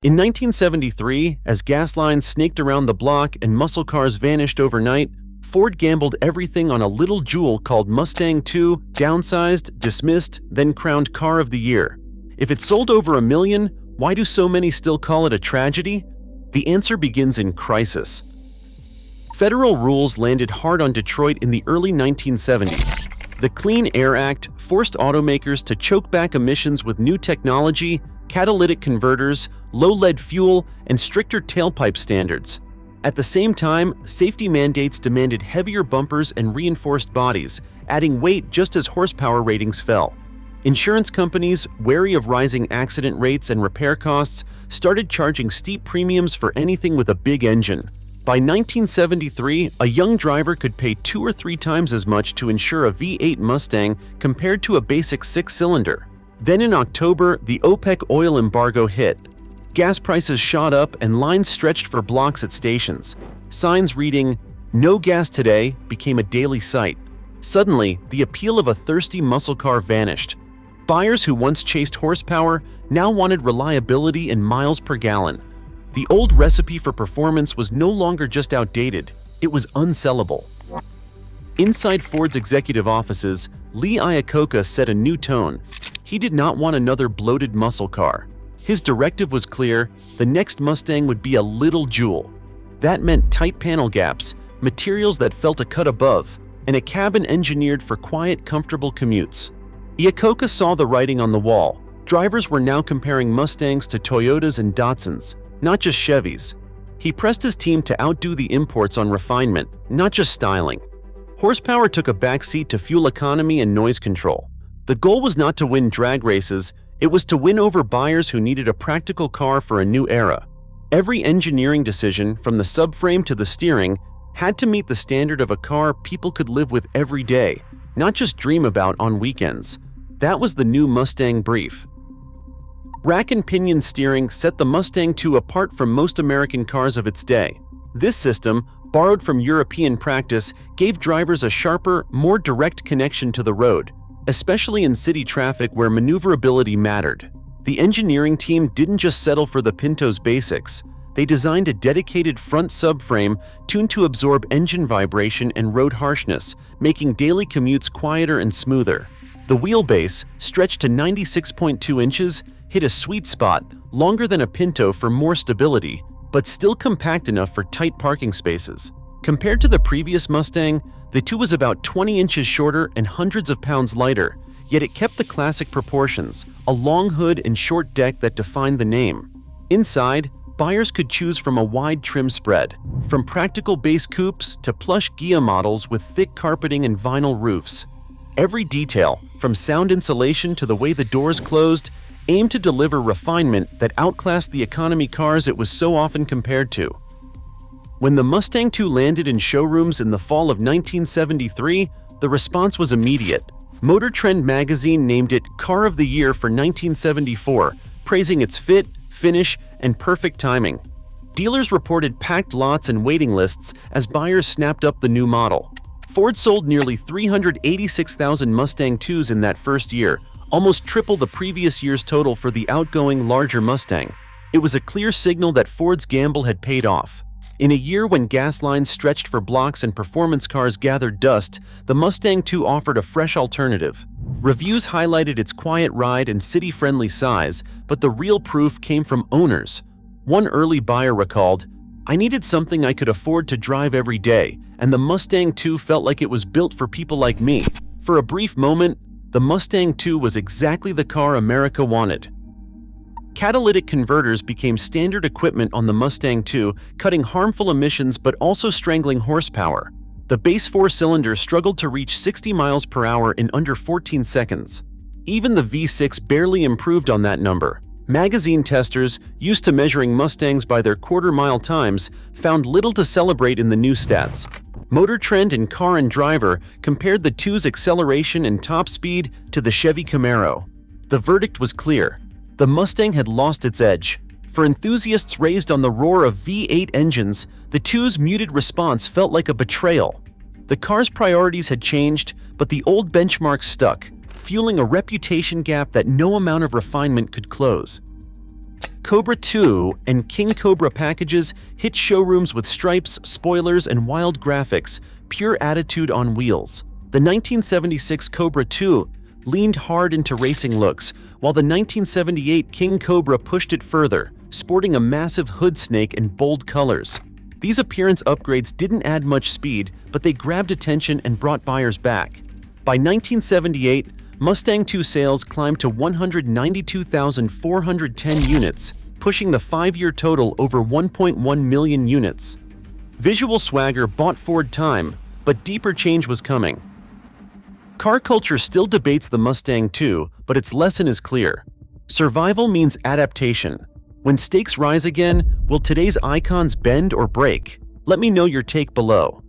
In 1973, as gas lines snaked around the block and muscle cars vanished overnight, Ford gambled everything on a little jewel called Mustang II, downsized, dismissed, then crowned Car of the Year. If it sold over 1 million, why do so many still call it a tragedy? The answer begins in crisis. Federal rules landed hard on Detroit in the early 1970s. The Clean Air Act forced automakers to choke back emissions with new technology, catalytic converters, low-lead fuel, and stricter tailpipe standards. At the same time, safety mandates demanded heavier bumpers and reinforced bodies, adding weight just as horsepower ratings fell. Insurance companies, wary of rising accident rates and repair costs, started charging steep premiums for anything with a big engine. By 1973, a young driver could pay 2 or 3 times as much to insure a V8 Mustang compared to a basic 6-cylinder. Then in October, the OPEC oil embargo hit. Gas prices shot up and lines stretched for blocks at stations. Signs reading, "No gas today," became a daily sight. Suddenly, the appeal of a thirsty muscle car vanished. Buyers who once chased horsepower now wanted reliability in miles per gallon. The old recipe for performance was no longer just outdated, it was unsellable. Inside Ford's executive offices, Lee Iacocca set a new tone. He did not want another bloated muscle car. His directive was clear: the next Mustang would be a little jewel. That meant tight panel gaps, materials that felt a cut above, and a cabin engineered for quiet, comfortable commutes. Iacocca saw the writing on the wall. Drivers were now comparing Mustangs to Toyotas and Datsuns, not just Chevys. He pressed his team to outdo the imports on refinement, not just styling. Horsepower took a backseat to fuel economy and noise control. The goal was not to win drag races, it was to win over buyers who needed a practical car for a new era. Every engineering decision, from the subframe to the steering, had to meet the standard of a car people could live with every day, not just dream about on weekends. That was the new Mustang brief. Rack and pinion steering set the Mustang II apart from most American cars of its day. This system, borrowed from European practice, gave drivers a sharper, more direct connection to the road, especially in city traffic where maneuverability mattered. The engineering team didn't just settle for the Pinto's basics. They designed a dedicated front subframe tuned to absorb engine vibration and road harshness, making daily commutes quieter and smoother. The wheelbase, stretched to 96.2 inches, hit a sweet spot, longer than a Pinto for more stability, but still compact enough for tight parking spaces. Compared to the previous Mustang, the II was about 20 inches shorter and hundreds of pounds lighter, yet it kept the classic proportions, a long hood and short deck that defined the name. Inside, buyers could choose from a wide trim spread, from practical base coupes to plush Ghia models with thick carpeting and vinyl roofs. Every detail, from sound insulation to the way the doors closed, aimed to deliver refinement that outclassed the economy cars it was so often compared to. When the Mustang II landed in showrooms in the fall of 1973, the response was immediate. MotorTrend magazine named it Car of the Year for 1974, praising its fit, finish, and perfect timing. Dealers reported packed lots and waiting lists as buyers snapped up the new model. Ford sold nearly 386,000 Mustang IIs in that first year, almost triple the previous year's total for the outgoing, larger Mustang. It was a clear signal that Ford's gamble had paid off. In a year when gas lines stretched for blocks and performance cars gathered dust, the Mustang II offered a fresh alternative. Reviews highlighted its quiet ride and city-friendly size, but the real proof came from owners. One early buyer recalled, "I needed something I could afford to drive every day, and the Mustang II felt like it was built for people like me." For a brief moment, the Mustang II was exactly the car America wanted. Catalytic converters became standard equipment on the Mustang II, cutting harmful emissions but also strangling horsepower. The base 4-cylinder struggled to reach 60 miles per hour in under 14 seconds. Even the V6 barely improved on that number. Magazine testers, used to measuring Mustangs by their quarter-mile times, found little to celebrate in the new stats. MotorTrend and Car and Driver compared the II's acceleration and top speed to the Chevy Camaro. The verdict was clear. The Mustang had lost its edge. For enthusiasts raised on the roar of V8 engines, the II's muted response felt like a betrayal. The car's priorities had changed, but the old benchmarks stuck, fueling a reputation gap that no amount of refinement could close. Cobra II and King Cobra packages hit showrooms with stripes, spoilers, and wild graphics, pure attitude on wheels. The 1976 Cobra II leaned hard into racing looks, while the 1978 King Cobra pushed it further, sporting a massive hood snake and bold colors. These appearance upgrades didn't add much speed, but they grabbed attention and brought buyers back. By 1978, Mustang II sales climbed to 192,410 units, pushing the 5-year total over 1.1 million units. Visual swagger bought Ford time, but deeper change was coming. Car culture still debates the Mustang II, but its lesson is clear. Survival means adaptation. When stakes rise again, will today's icons bend or break? Let me know your take below.